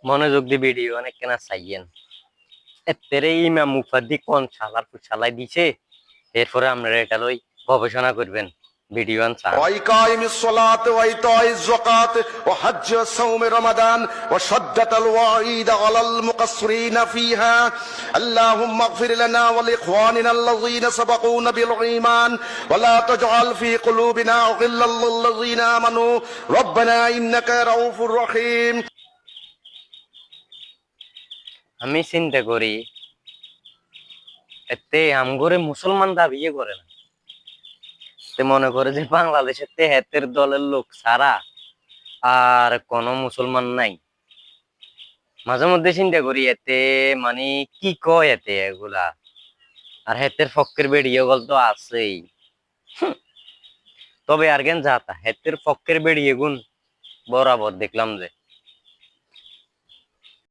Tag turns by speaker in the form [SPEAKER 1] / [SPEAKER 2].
[SPEAKER 1] মনোযোগ দিয়ে ভিডিও অনেক কেনা চাইয়েন এতেরে ইমাম মুফাদ্দি কোন শালার ফুসালাই দিছে এরপরে আমরা এটা লই গবেষণা করবেন ভিডিও আনসান
[SPEAKER 2] وإقام الصلاة وإيتاء الزكاة وحج صوم رمضان وشدة الوعيد على المقصرين فيها اللهم اغفر لنا ولإخواننا الذين سبقونا بالإيمان ولا تجعل في قلوبنا غلا للذين آمنوا ربنا إنك رؤوف رحيم
[SPEAKER 1] আমি চিন্তা করি এতে আমগরে মুসলমান দাবিয়ে করে না মনে করে যে বাংলাদেশের তেহাত্তর দলের লোক ছাড়া আর কোন মুসলমান নাই মাঝে মধ্যে চিন্তা করি এতে মানে কি কয় এতে এগুলা আর হেতের ফকের বেড়িয়ে গল তো আছেই তবে আর কেন যাতা হেতের ফকের বেড়িয়ে গুণ বরাবর দেখলাম যে